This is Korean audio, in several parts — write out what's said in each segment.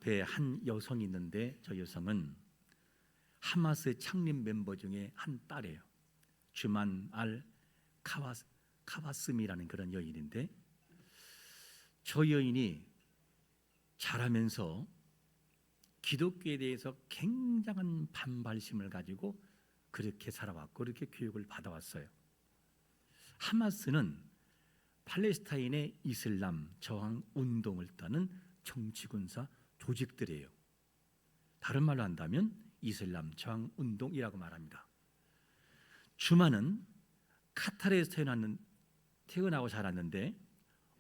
앞에 한 여성이 있는데 저 여성은 하마스의 창립 멤버 중에 한 딸이에요. 주만 알 카바스미라는 그런 여인인데, 저 여인이 자라면서 기독교에 대해서 굉장한 반발심을 가지고 그렇게 살아왔고 그렇게 교육을 받아왔어요. 하마스는 팔레스타인의 이슬람 저항 운동을 따는 정치군사 조직들이에요. 다른 말로 한다면 이슬람 저항 운동이라고 말합니다. 주만은 카타르에서 태어나고 자랐는데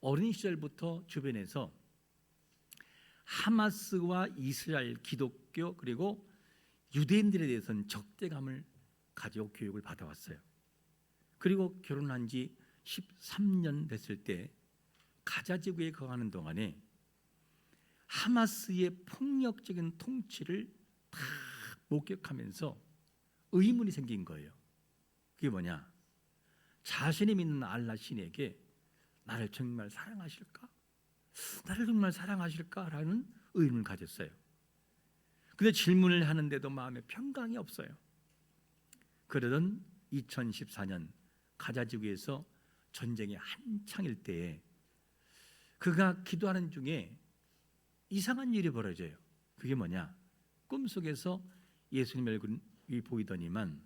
어린 시절부터 주변에서 하마스와 이스라엘 기독교 그리고 유대인들에 대해서는 적대감을 가지고 교육을 받아왔어요. 그리고 결혼한 지 13년 됐을 때 가자 지구에 거하는 동안에 하마스의 폭력적인 통치를 다 목격하면서 의문이 생긴 거예요. 그게 뭐냐? 자신이 믿는 알라 신에게 나를 정말 사랑하실까? 나를 정말 사랑하실까라는 의문을 가졌어요. 근데 질문을 하는데도 마음에 평강이 없어요. 그러던 2014년 가자 지구에서 전쟁이 한창일 때에 그가 기도하는 중에 이상한 일이 벌어져요. 그게 뭐냐? 꿈속에서 예수님 얼굴이 보이더니만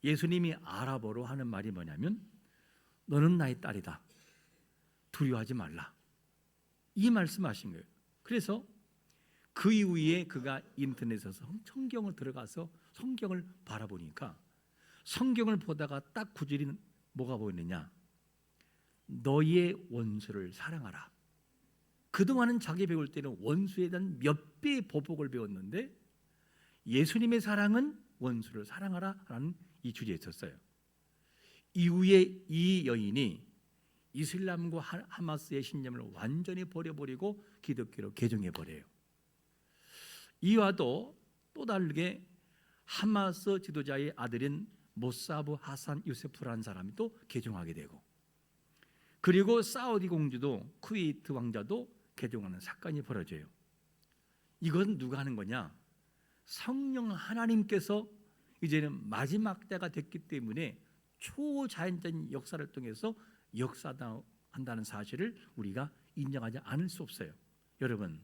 예수님이 아랍어로 하는 말이 뭐냐면 너는 나의 딸이다. 두려워하지 말라. 이 말씀하신 거예요. 그래서 그 이후에 그가 인터넷에서 성경을 들어가서 성경을 바라보니까 성경을 보다가 딱 구절이 뭐가 보이느냐? 너의 원수를 사랑하라. 그동안은 자기 배울 때는 원수에 대한 몇 배의 보복을 배웠는데 예수님의 사랑은 원수를 사랑하라 라는 이 주제에 있었어요. 이후에 이 여인이 이슬람과 하마스의 신념을 완전히 버려버리고 기독교로 개종해버려요. 이와도 또 다르게 하마스 지도자의 아들인 모사브 하산 유세프라는 사람이 또 개종하게 되고, 그리고 사우디 공주도 쿠웨이트 왕자도 개종하는 사건이 벌어져요. 이건 누가 하는 거냐? 성령 하나님께서 이제는 마지막 때가 됐기 때문에 초자연적인 역사를 통해서 역사한다는 사실을 우리가 인정하지 않을 수 없어요. 여러분,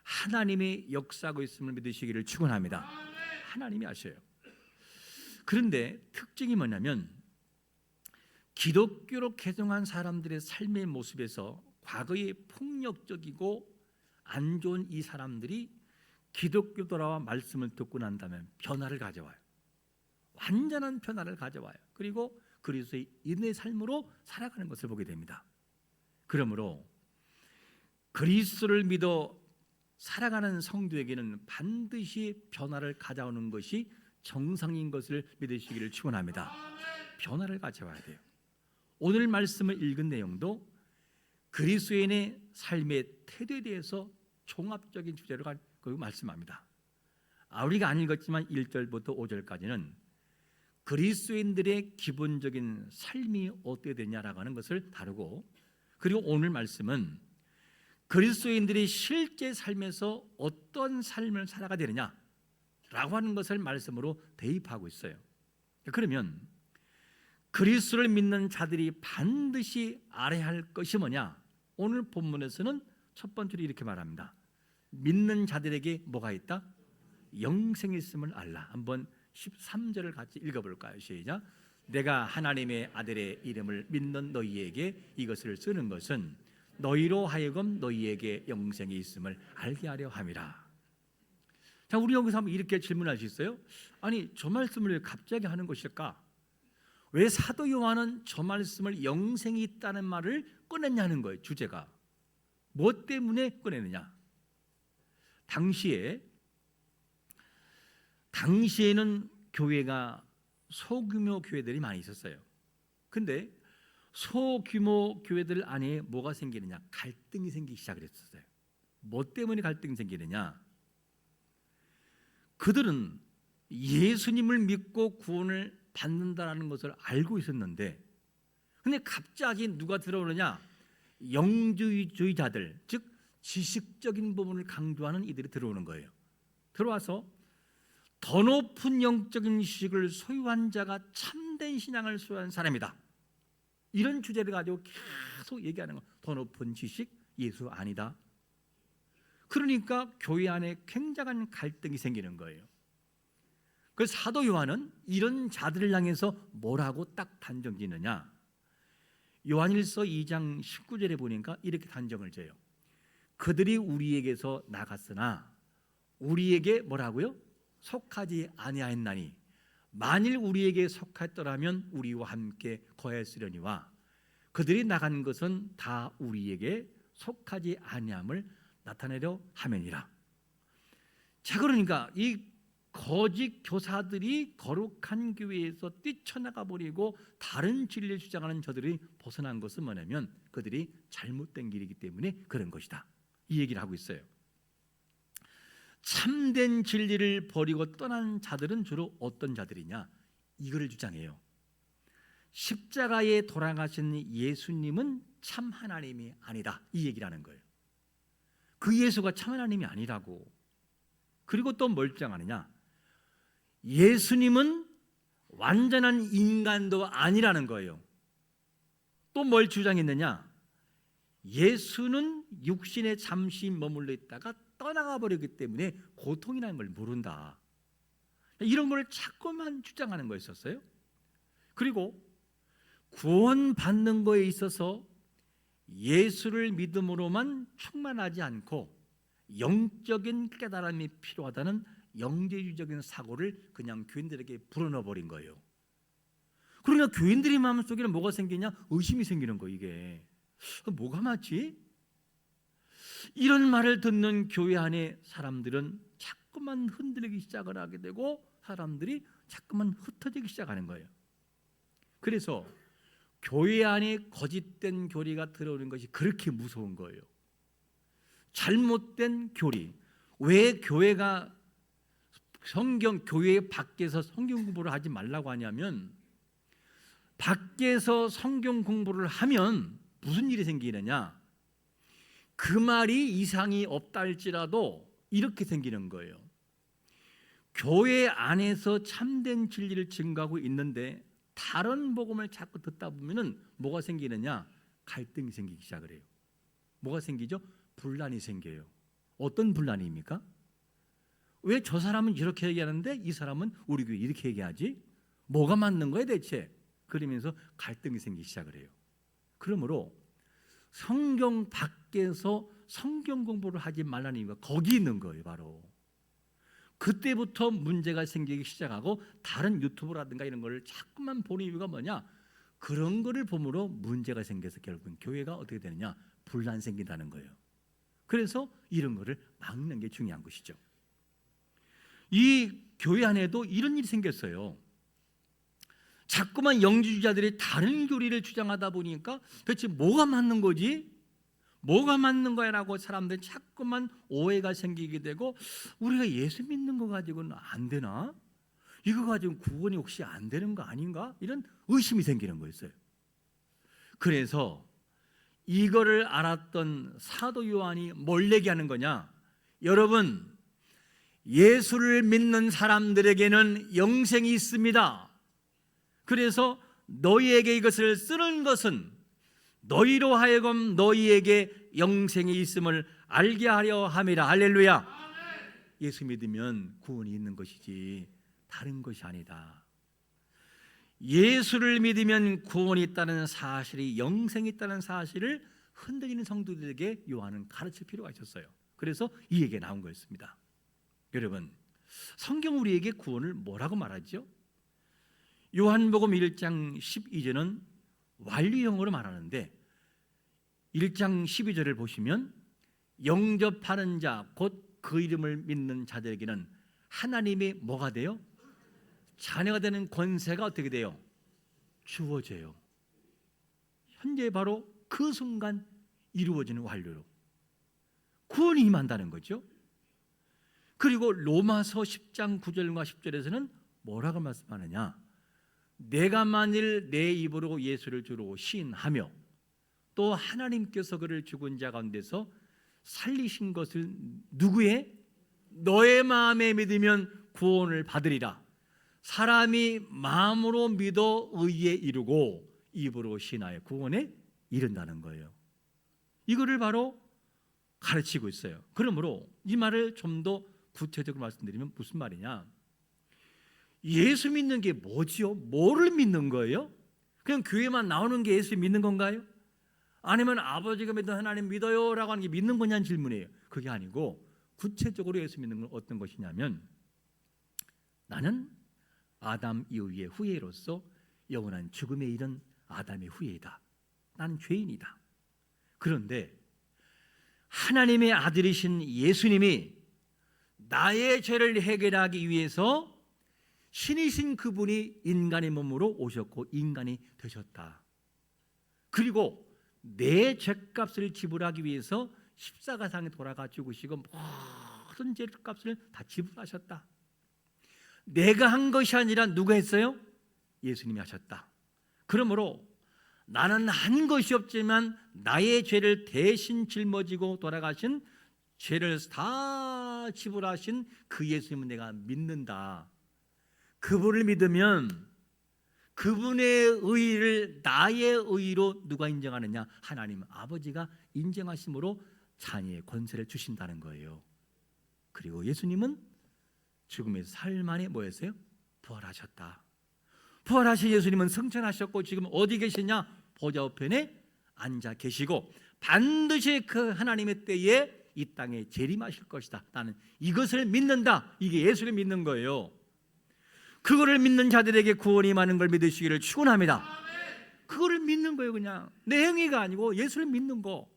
하나님의 역사하고 있음을 믿으시기를 축원합니다. 하나님이 아셔요. 그런데 특징이 뭐냐면 기독교로 개종한 사람들의 삶의 모습에서 과거의 폭력적이고 안 좋은 이 사람들이 기독교 돌아와 말씀을 듣고 난 다음에 변화를 가져와요. 완전한 변화를 가져와요. 그리고 그리스도의 인의 삶으로 살아가는 것을 보게 됩니다. 그러므로 그리스도를 믿어 살아가는 성도에게는 반드시 변화를 가져오는 것이 정상인 것을 믿으시기를 축원합니다. 변화를 가져와야 돼요. 오늘 말씀을 읽은 내용도 그리스도인의 삶의 태도에 대해서 종합적인 주제로 말씀합니다. 우리가 안 읽었지만 1절부터 5절까지는 그리스도인들의 기본적인 삶이 어떻게 되냐라고 하는 것을 다루고, 그리고 오늘 말씀은 그리스도인들이 실제 삶에서 어떤 삶을 살아가야 되느냐라고 하는 것을 말씀으로 대입하고 있어요. 그러면 그리스도를 믿는 자들이 반드시 알아야 할 것이 뭐냐? 오늘 본문에서는 첫 번째로 이렇게 말합니다. 믿는 자들에게 뭐가 있다? 영생이 있음을 알라. 한번 13절을 같이 읽어볼까요? 시작. 내가 하나님의 아들의 이름을 믿는 너희에게 이것을 쓰는 것은 너희로 하여금 너희에게 영생이 있음을 알게 하려 함이라. 자, 우리 여기서 한번 이렇게 질문할 수 있어요. 아니, 저 말씀을 왜 갑자기 하는 것일까? 왜 사도 요한은 저 말씀을 영생이 있다는 말을 꺼냈냐는 거예요. 주제가 뭐 때문에 꺼내느냐? 당시에는 교회가 소규모 교회들이 많이 있었어요. 근데 소규모 교회들 안에 뭐가 생기느냐? 갈등이 생기기 시작을 했었어요. 뭐 때문에 갈등이 생기느냐? 그들은 예수님을 믿고 구원을 받는다는 것을 알고 있었는데, 근데 갑자기 누가 들어오느냐? 영주의자들, 즉 지식적인 부분을 강조하는 이들이 들어오는 거예요. 들어와서 더 높은 영적인 지식을 소유한 자가 참된 신앙을 소유한 사람이다. 이런 주제를 가지고 계속 얘기하는 거. 더 높은 지식, 예수 아니다. 그러니까 교회 안에 굉장한 갈등이 생기는 거예요. 그래서 사도 요한은 이런 자들을 향해서 뭐라고 딱 단정 짓느냐? 요한일서 2장 19절에 보니까 이렇게 단정을 져요. 그들이 우리에게서 나갔으나 우리에게 뭐라고요? 속하지 아니하였나니 만일 우리에게 속했더라면 우리와 함께 거했으려니와 그들이 나간 것은 다 우리에게 속하지 아니함을 나타내려 함이니라. 자, 그러니까 이 거짓 교사들이 거룩한 교회에서 뛰쳐나가 버리고 다른 진리를 주장하는 저들이 벗어난 것은 뭐냐면 그들이 잘못된 길이기 때문에 그런 것이다. 이 얘기를 하고 있어요. 참된 진리를 버리고 떠난 자들은 주로 어떤 자들이냐? 이거를 주장해요. 십자가에 돌아가신 예수님은 참 하나님이 아니다. 이 얘기를 하는 거예요. 그 예수가 참 하나님이 아니라고. 그리고 또 뭘 주장하느냐? 예수님은 완전한 인간도 아니라는 거예요. 또 뭘 주장했느냐? 예수는 육신에 잠시 머물러 있다가 떠나가 버리기 때문에 고통이라는 걸 모른다. 이런 걸 자꾸만 주장하는 거였었어요. 그리고 구원받는 거에 있어서 예수를 믿음으로만 충만하지 않고 영적인 깨달음이 필요하다는 영재주의적인 사고를 그냥 교인들에게 불어넣어 버린 거예요. 그러니까 교인들의 마음속에는 뭐가 생기냐? 의심이 생기는 거예요. 이게 뭐가 맞지? 이런 말을 듣는 교회 안에 사람들은 자꾸만 흔들리기 시작을 하게 되고 사람들이 자꾸만 흩어지기 시작하는 거예요. 그래서 교회 안에 거짓된 교리가 들어오는 것이 그렇게 무서운 거예요. 잘못된 교리. 왜 교회가 교회 밖에서 성경 공부를 하지 말라고 하냐면 밖에서 성경 공부를 하면 무슨 일이 생기느냐? 그 말이 이상이 없다 할지라도 이렇게 생기는 거예요. 교회 안에서 참된 진리를 증거하고 있는데 다른 복음을 자꾸 듣다 보면은 뭐가 생기느냐? 갈등이 생기기 시작을 해요. 뭐가 생기죠? 분란이 생겨요. 어떤 분란입니까? 왜 저 사람은 이렇게 얘기하는데 이 사람은 우리 교회 이렇게 얘기하지? 뭐가 맞는 거야 대체? 그러면서 갈등이 생기기 시작을 해요. 그러므로 성경 밖에서 성경 공부를 하지 말라는 이유가 거기 있는 거예요. 바로 그때부터 문제가 생기기 시작하고 다른 유튜브라든가 이런 걸 자꾸만 보는 이유가 뭐냐? 그런 거를 보므로 문제가 생겨서 결국은 교회가 어떻게 되느냐? 분란 생긴다는 거예요. 그래서 이런 거를 막는 게 중요한 것이죠. 이 교회 안에도 이런 일이 생겼어요. 자꾸만 영지주의자들이 다른 교리를 주장하다 보니까 도대체 뭐가 맞는 거지? 뭐가 맞는 거야? 라고 사람들이 자꾸만 오해가 생기게 되고 우리가 예수 믿는 거 가지고는 안 되나? 이거 가지고 구원이 혹시 안 되는 거 아닌가? 이런 의심이 생기는 거였어요. 그래서 이거를 알았던 사도 요한이 뭘 얘기하는 거냐? 여러분, 예수를 믿는 사람들에게는 영생이 있습니다. 그래서 너희에게 이것을 쓰는 것은 너희로 하여금 너희에게 영생이 있음을 알게 하려 함이라. 할렐루야. 예수 믿으면 구원이 있는 것이지 다른 것이 아니다. 예수를 믿으면 구원이 있다는 사실이, 영생이 있다는 사실을 흔들리는 성도들에게 요한은 가르칠 필요가 있었어요. 그래서 이 얘기가 나온 거였습니다. 여러분, 성경 우리에게 구원을 뭐라고 말하죠? 요한복음 1장 12절은 완료형으로 말하는데 1장 12절을 보시면 영접하는 자, 곧 그 이름을 믿는 자들에게는 하나님의 뭐가 돼요? 자녀가 되는 권세가 어떻게 돼요? 주어져요. 현재 바로 그 순간 이루어지는 완료로 구원이 임한다는 거죠. 그리고 로마서 10장 9절과 10절에서는 뭐라고 말씀하느냐? 내가 만일 내 입으로 예수를 주로 시인하며 또 하나님께서 그를 죽은 자 가운데서 살리신 것을 누구의? 너의 마음에 믿으면 구원을 받으리라. 사람이 마음으로 믿어 의에 이르고 입으로 신하여 구원에 이른다는 거예요. 이거를 바로 가르치고 있어요. 그러므로 이 말을 좀 더 구체적으로 말씀드리면 무슨 말이냐? 예수 믿는 게 뭐지요? 뭐를 믿는 거예요? 그냥 교회만 나오는 게 예수 믿는 건가요? 아니면 아버지가 믿는 하나님 믿어요 라고 하는 게 믿는 거냐는 질문이에요. 그게 아니고 구체적으로 예수 믿는 건 어떤 것이냐면, 나는 아담 이후의 후예로서 영원한 죽음에 이른 아담의 후예이다. 나는 죄인이다. 그런데 하나님의 아들이신 예수님이 나의 죄를 해결하기 위해서 신이신 그분이 인간의 몸으로 오셨고 인간이 되셨다. 그리고 내 죄값을 지불하기 위해서 십자가상에 돌아가 죽으시고 모든 죄값을 다 지불하셨다. 내가 한 것이 아니라 누가 했어요? 예수님이 하셨다. 그러므로 나는 한 것이 없지만 나의 죄를 대신 짊어지고 돌아가신, 죄를 다 지불하신 그 예수님은 내가 믿는다. 그분을 믿으면 그분의 의를 나의 의로 누가 인정하느냐? 하나님 아버지가 인정하심으로 자녀의 권세를 주신다는 거예요. 그리고 예수님은 죽음에서 사흘 만에 뭐였어요? 부활하셨다. 부활하신 예수님은 승천하셨고 지금 어디 계시냐? 보좌 우편에 앉아 계시고 반드시 그 하나님의 때에 이 땅에 재림하실 것이다. 나는 이것을 믿는다. 이게 예수를 믿는 거예요. 그거를 믿는 자들에게 구원이 임하는 걸 믿으시기를 축원합니다. 그거를 믿는 거예요. 그냥 내 행위가 아니고 예수를 믿는 거.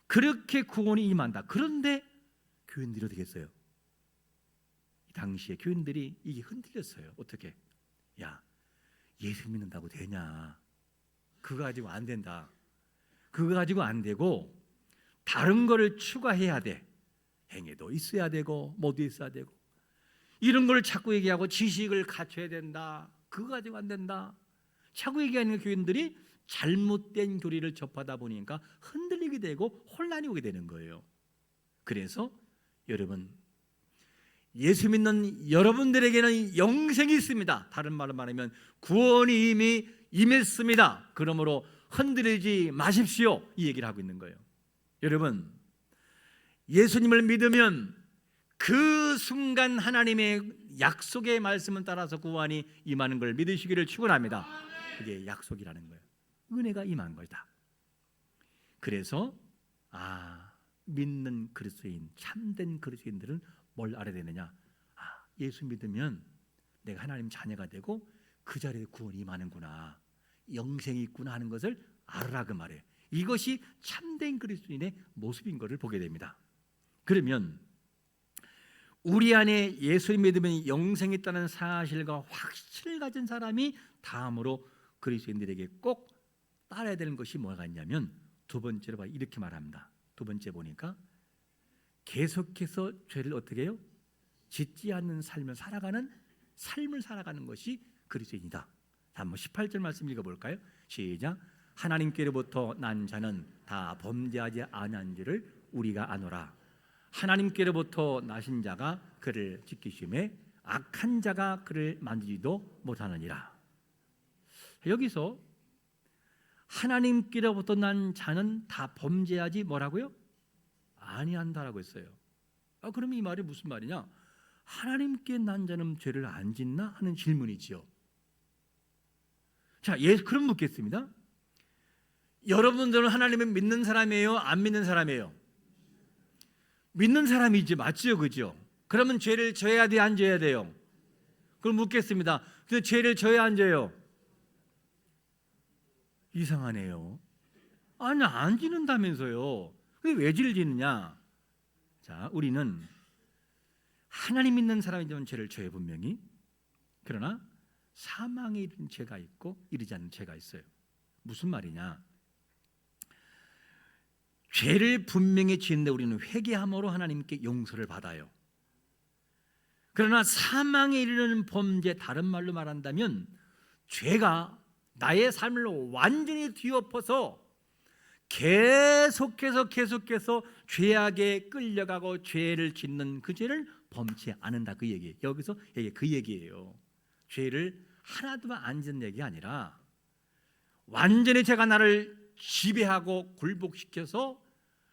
그렇게 구원이 임한다. 그런데 교인들이 어떻게 했어요? 당시에 교인들이 이게 흔들렸어요. 어떻게? 야, 예수 믿는다고 되냐? 그거 가지고 안 된다. 그거 가지고 안 되고 다른 거를 추가해야 돼. 행위도 있어야 되고 뭐도 있어야 되고 이런 걸 자꾸 얘기하고 지식을 갖춰야 된다. 그거 가지고 안 된다. 자꾸 얘기하는 교인들이 잘못된 교리를 접하다 보니까 흔들리게 되고 혼란이 오게 되는 거예요. 그래서 여러분, 예수 믿는 여러분들에게는 영생이 있습니다. 다른 말로 말하면 구원이 이미 임했습니다. 그러므로 흔들리지 마십시오. 이 얘기를 하고 있는 거예요. 여러분, 예수님을 믿으면 그 순간 하나님의 약속의 말씀을 따라서 구원이 임하는 걸 믿으시기를 축원합니다. 그게 약속이라는 거예요. 은혜가 임한 거다. 그래서 믿는 그리스도인, 참된 그리스도인들은 뭘 알아야 되느냐? 예수 믿으면 내가 하나님 자녀가 되고 그 자리에 구원이 임하는구나, 영생이 있구나 하는 것을 알아라 그 말이에요. 이것이 참된 그리스도인의 모습인 것을 보게 됩니다. 그러면 우리 안에 예수를 믿으면 영생이 있다는 사실과 확신을 가진 사람이 다음으로 그리스도인들에게 꼭 따라야 되는 것이 뭐가 있냐면, 두 번째로 이렇게 말합니다. 두 번째 보니까 계속해서 죄를 어떻게 해요? 짓지 않는 삶을 살아가는 것이 그리스도인이다. 한번 18절 말씀 읽어볼까요? 시작. 하나님께로부터 난 자는 다 범죄하지 아니한 줄을 우리가 아노라. 하나님께로부터 나신 자가 그를 지키심에 악한 자가 그를 만지지도 못하느니라. 여기서 하나님께로부터 난 자는 다 범죄하지 뭐라고요? 아니한다라고 했어요. 그러면 이 말이 무슨 말이냐? 하나님께 난 자는 죄를 안 짓나 하는 질문이지요. 자, 그럼 묻겠습니다. 여러분들은 하나님을 믿는 사람이에요? 안 믿는 사람이에요? 믿는 사람이지, 맞죠? 그죠? 그러면 죄를 져야 돼, 안 져야 돼요? 그럼 묻겠습니다. 근데 죄를 져야 안 져요? 이상하네요. 아니, 안 지는다면서요. 근데 왜 죄를 지느냐? 자, 우리는 하나님 믿는 사람이지만 죄를 져요, 분명히. 그러나 사망에 이르는 죄가 있고 이르지 않는 죄가 있어요. 무슨 말이냐? 죄를 분명히 지는데 우리는 회개함으로 하나님께 용서를 받아요. 그러나 사망에 이르는 범죄, 다른 말로 말한다면 죄가 나의 삶을 완전히 뒤엎어서 계속해서 죄악에 끌려가고 죄를 짓는 그 죄를 범치 않는다, 그 얘기예요. 여기서 그 얘기예요. 죄를 하나도 안 짓는 얘기가 아니라 완전히 죄가 나를 지배하고 굴복시켜서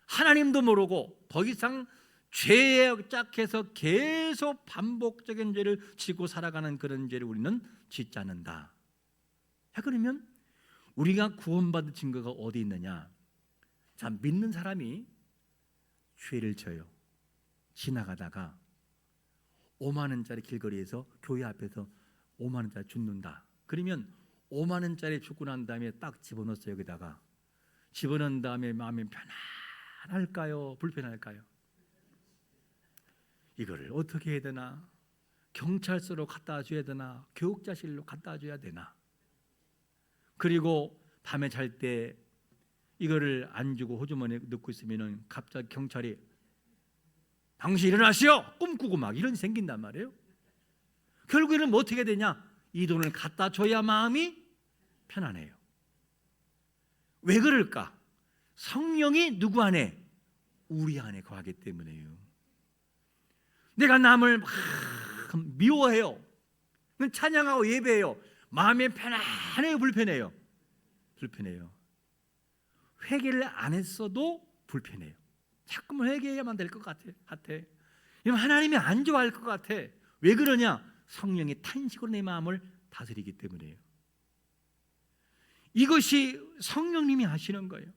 하나님도 모르고 더 이상 죄에 짝해서 계속 반복적인 죄를 지고 살아가는 그런 죄를 우리는 짓지 않는다. 그러면 우리가 구원받은 증거가 어디 있느냐? 자, 믿는 사람이 죄를 져요. 지나가다가 5만 원짜리 길거리에서 교회 앞에서 5만 원짜리 줍는다. 그러면 5만 원짜리 주고 난 다음에 딱 집어넣었어요. 여기다가 집어넣은 다음에 마음이 편안할까요? 불편할까요? 이거를 어떻게 해야 되나? 경찰서로 갖다 줘야 되나? 교육자실로 갖다 줘야 되나? 그리고 밤에 잘 때 이거를 안 주고 호주머니에 넣고 있으면은 갑자기 경찰이 당신 일어나시오! 꿈꾸고 막 이런 생긴단 말이에요. 결국에는 뭐 어떻게 되냐? 이 돈을 갖다 줘야 마음이 편안해요. 왜 그럴까? 성령이 누구 안에? 우리 안에 거하기 때문에요. 내가 남을 막 미워해요. 찬양하고 예배해요. 마음이 편안해요, 불편해요? 불편해요. 회개를 안 했어도 불편해요. 자꾸만 회개해야만 될 것 같아. 하나님이 안 좋아할 것 같아. 왜 그러냐? 성령이 탄식으로 내 마음을 다스리기 때문이에요. 이것이 성령님이 하시는 거예요.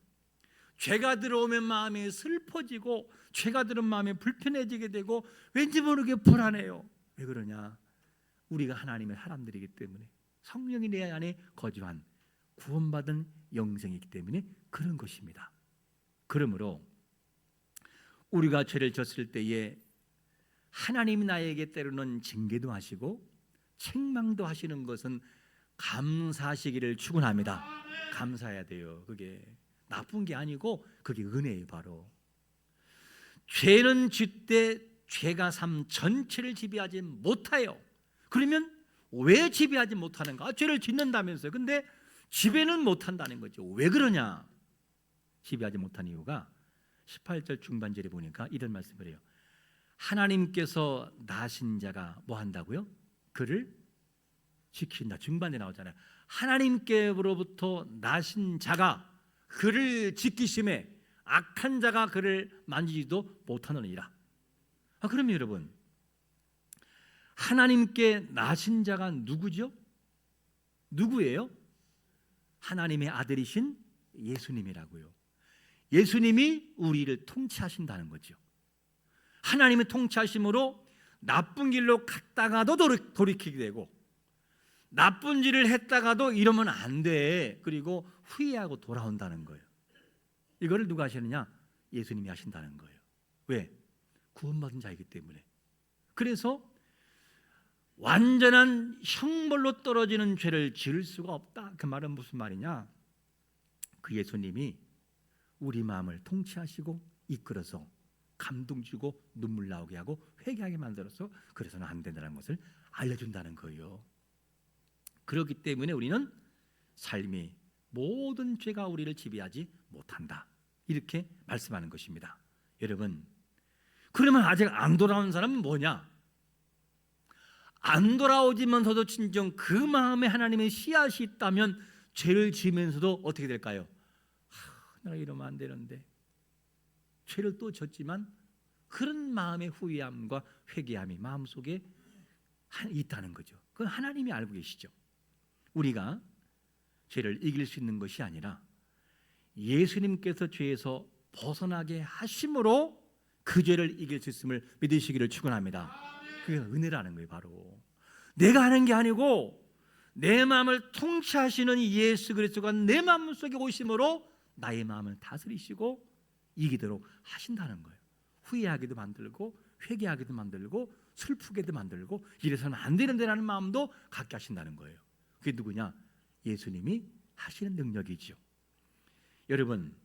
죄가 들어오면 마음이 슬퍼지고 죄가 들어오면 마음이 불편해지게 되고 왠지 모르게 불안해요. 왜 그러냐? 우리가 하나님의 사람들이기 때문에, 성령이 내 안에 거주한 구원받은 영생이기 때문에 그런 것입니다. 그러므로 우리가 죄를 졌을 때에 하나님이 나에게 때로는 징계도 하시고 책망도 하시는 것은 감사하시기를 축원합니다. 감사해야 돼요. 그게 나쁜 게 아니고 그게 은혜예요. 바로 죄는 짓되 죄가 삶 전체를 지배하지 못해요. 그러면 왜 지배하지 못하는가? 죄를 짓는다면서요. 근데 지배는 못한다는 거죠. 왜 그러냐? 지배하지 못한 이유가 18절 중반절에 보니까 이런 말씀을 해요. 하나님께서 나신 자가 뭐 한다고요? 그를 지킨다. 중반에 나오잖아요. 하나님께로부터 나신 자가 그를 지키심에 악한 자가 그를 만지지도 못하느니라. 그러면 여러분, 하나님께 나신 자가 누구죠? 누구예요? 하나님의 아들이신 예수님이라고요. 예수님이 우리를 통치하신다는 거죠. 하나님의 통치하심으로 나쁜 길로 갔다가도 돌이키게 되고, 나쁜 일을 했다가도 이러면 안 돼. 그리고 후회하고 돌아온다는 거예요. 이거를 누가 하시느냐? 예수님이 하신다는 거예요. 왜? 구원받은 자이기 때문에. 그래서 완전한 형벌로 떨어지는 죄를 지을 수가 없다. 그 말은 무슨 말이냐? 그 예수님이 우리 마음을 통치하시고 이끌어서 감동 주고 눈물 나오게 하고 회개하게 만들어서 그래서는 안 된다는 것을 알려준다는 거예요. 그렇기 때문에 우리는 삶이 모든 죄가 우리를 지배하지 못한다. 이렇게 말씀하는 것입니다. 여러분, 그러면 아직 안 돌아온 사람은 뭐냐? 안 돌아오지면서도 진정 그 마음에 하나님의 씨앗이 있다면 죄를 지으면서도 어떻게 될까요? 내가 이러면 안 되는데, 죄를 또 졌지만 그런 마음의 후회함과 회개함이 마음속에 있다는 거죠. 그건 하나님이 알고 계시죠. 우리가 죄를 이길 수 있는 것이 아니라 예수님께서 죄에서 벗어나게 하심으로 그 죄를 이길 수 있음을 믿으시기를 축원합니다. 그게 은혜라는 거예요. 바로 내가 하는 게 아니고 내 마음을 통치하시는 예수 그리스도가 내 마음속에 오심으로 나의 마음을 다스리시고 이기도록 하신다는 거예요. 후회하게도 만들고 회개하게도 만들고 슬프게도 만들고 이래서는 안 되는데라는 마음도 갖게 하신다는 거예요. 그게 누구냐? 예수님이 하시는 능력이죠. 여러분,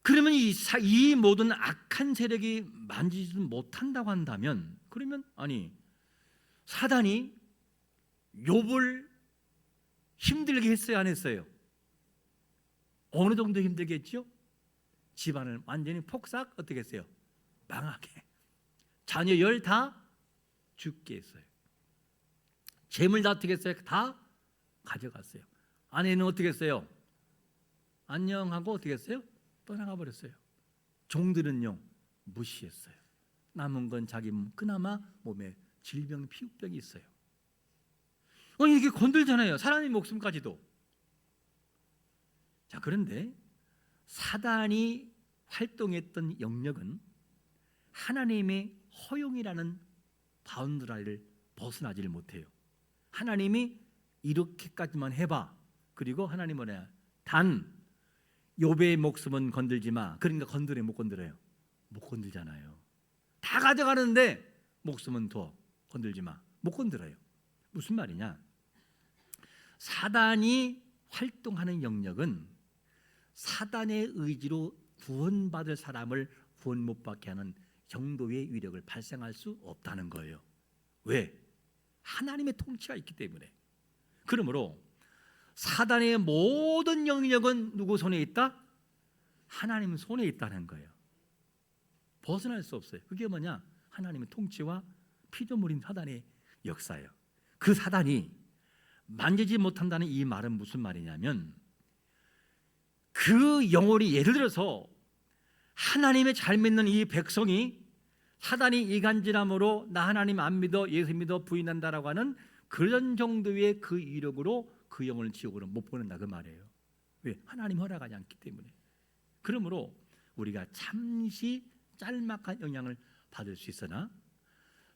그러면 이 모든 악한 세력이 만지지 못한다고 한다면, 그러면 아니 사단이 욥을 힘들게 했어요, 안 했어요? 어느 정도 힘들겠죠? 집안을 완전히 폭삭 어떻게 했어요? 망하게. 자녀 10 다 죽게 했어요. 재물 다 어떻게 했어요? 다 가져갔어요. 아내는 어떻게 했어요? 안녕하고 어떻게 했어요? 떠나가 버렸어요. 종들은요 무시했어요. 남은 건 자기 그나마 몸에 질병, 피부병이 있어요. 이게 건들잖아요. 사람의 목숨까지도. 자, 그런데 사단이 활동했던 영역은 하나님의 허용이라는 바운드라이를 벗어나지를 못해요. 하나님이 이렇게까지만 해봐. 그리고 하나님은 뭐냐? 단 욥의 목숨은 건들지 마. 그러니까 건드려요, 못 건드려요? 못 건들잖아요. 다 가져가는데 목숨은 더 건들지 마. 못 건드려요. 무슨 말이냐? 사단이 활동하는 영역은 사단의 의지로 구원받을 사람을 구원 못 받게 하는 정도의 위력을 발생할 수 없다는 거예요. 왜? 하나님의 통치가 있기 때문에. 그러므로 사단의 모든 영역은 누구 손에 있다? 하나님 손에 있다는 거예요. 벗어날 수 없어요. 그게 뭐냐? 하나님의 통치와 피조물인 사단의 역사예요. 그 사단이 만지지 못한다는 이 말은 무슨 말이냐면, 그 영혼이 예를 들어서 하나님의 잘 믿는 이 백성이 사단이 이간질함으로 나 하나님 안 믿어, 예수 믿어 부인한다라고 하는 그런 정도의 그 이력으로 그 영혼을 지옥으로 못 보낸다 그 말이에요. 왜? 하나님 허락하지 않기 때문에. 그러므로 우리가 잠시 짤막한 영향을 받을 수 있으나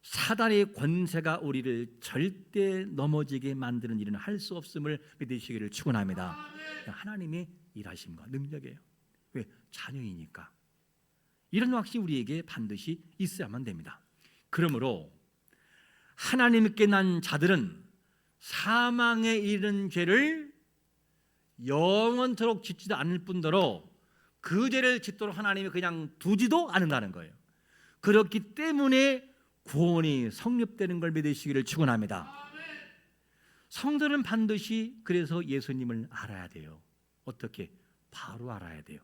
사단의 권세가 우리를 절대 넘어지게 만드는 일은 할 수 없음을 믿으시기를 축원합니다. 하나님의 일하심과 능력이에요. 왜? 자녀이니까. 이런 확신이 우리에게 반드시 있어야만 됩니다. 그러므로 하나님께 난 자들은 사망에 이르는 죄를 영원토록 짓지도 않을 뿐더러 그 죄를 짓도록 하나님이 그냥 두지도 않는다는 거예요. 그렇기 때문에 구원이 성립되는 걸 믿으시기를 축원합니다. 성도는 반드시 그래서 예수님을 알아야 돼요. 어떻게? 바로 알아야 돼요.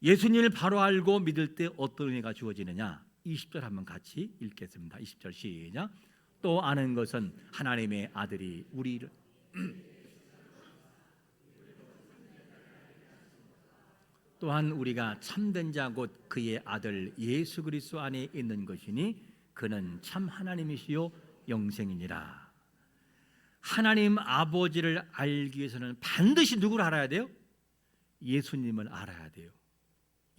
예수님을 바로 알고 믿을 때 어떤 은혜가 주어지느냐? 20절 한번 같이 읽겠습니다. 20절 시작. 또 아는 것은 하나님의 아들이 우리를 또한 우리가 참된 자 곧 그의 아들 예수 그리스도 안에 있는 것이니 그는 참 하나님이시요 영생이니라. 하나님 아버지를 알기 위해서는 반드시 누구를 알아야 돼요? 예수님을 알아야 돼요.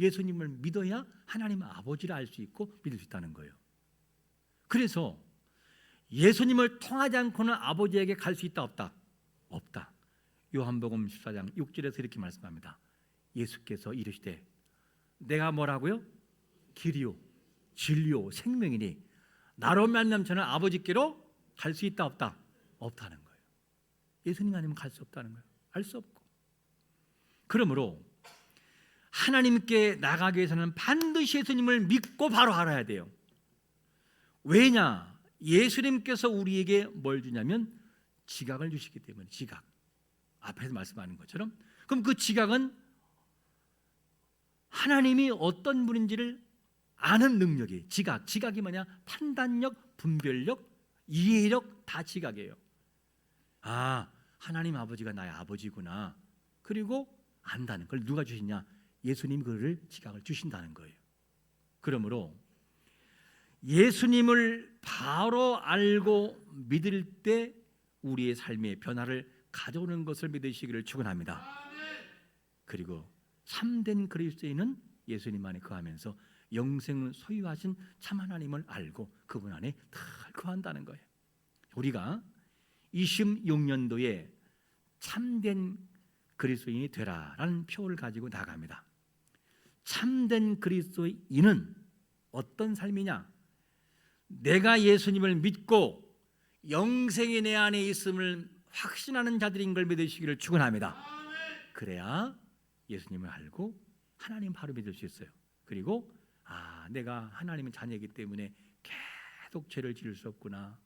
예수님을 믿어야 하나님 아버지를 알 수 있고 믿을 수 있다는 거예요. 그래서 예수님을 통하지 않고는 아버지에게 갈 수 있다 없다? 없다. 요한복음 14장 6절에서 이렇게 말씀합니다. 예수께서 이르시되 내가 뭐라고요? 길이요 진리요 생명이니 나로 말미암아 저는 아버지께로 갈 수 있다 없다? 없다는 거예요. 예수님 아니면 갈 수 없다는 거예요. 알 수 없고. 그러므로 하나님께 나가기 위해서는 반드시 예수님을 믿고 바로 알아야 돼요. 왜냐? 예수님께서 우리에게 뭘 주냐면 지각을 주시기 때문에. 지각. 앞에서 말씀하는 것처럼. 그럼 그 지각은 하나님이 어떤 분인지를 아는 능력이 지각. 지각이 뭐냐? 판단력, 분별력, 이해력 다 지각이에요. 아, 하나님 아버지가 나의 아버지구나. 그리고 안다는 걸 누가 주시냐? 예수님이 그를 지각을 주신다는 거예요. 그러므로 예수님을 바로 알고 믿을 때 우리의 삶의 변화를 가져오는 것을 믿으시기를 축원합니다. 그리고 참된 그리스도인은 예수님 안에 거하면서 영생을 소유하신 참 하나님을 알고 그분 안에 늘 거한다는 거예요. 우리가 26년도에 참된 그리스도인이 되라라는 표를 가지고 나갑니다. 참된 그리스도인은 어떤 삶이냐? 내가 예수님을 믿고 영생이 내 안에 있음을 확신하는 자들인 걸 믿으시기를 축원합니다. 그래야 예수님을 알고 하나님 바로 믿을 수 있어요. 그리고 내가 하나님의 자녀이기 때문에 계속 죄를 지을 수 없구나.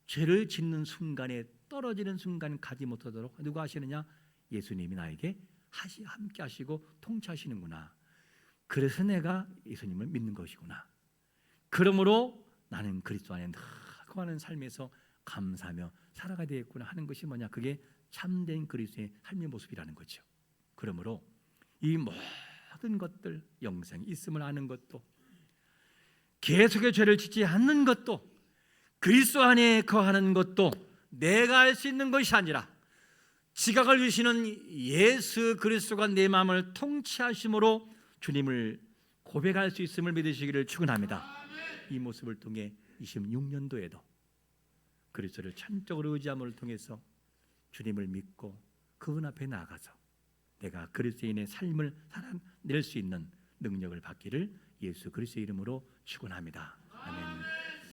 죄를 짓는 순간에 떨어지는 순간 가지 못하도록 누가 하시느냐? 예수님이 나에게 함께 하시고 통치하시는구나. 그래서 내가 예수님을 믿는 것이구나. 그러므로 나는 그리스도 안에 늘 거하는 삶에서 감사하며 살아가야 되겠구나 하는 것이 뭐냐? 그게 참된 그리스도의 삶의 모습이라는 거죠. 그러므로 이 모든 것들, 영생이 있음을 아는 것도, 계속의 죄를 짓지 않는 것도, 그리스도 안에 거하는 것도 내가 할 수 있는 것이 아니라 지각을 주시는 예수 그리스도가 내 마음을 통치하심으로 주님을 고백할 수 있음을 믿으시기를 축원합니다. 이 모습을 통해 26년도에도 그리스도를 전적으로 의지함을 통해서 주님을 믿고 그분 앞에 나가서 내가 그리스도인의 삶을 살아낼 수 있는 능력을 받기를 예수 그리스도의 이름으로 축원합니다.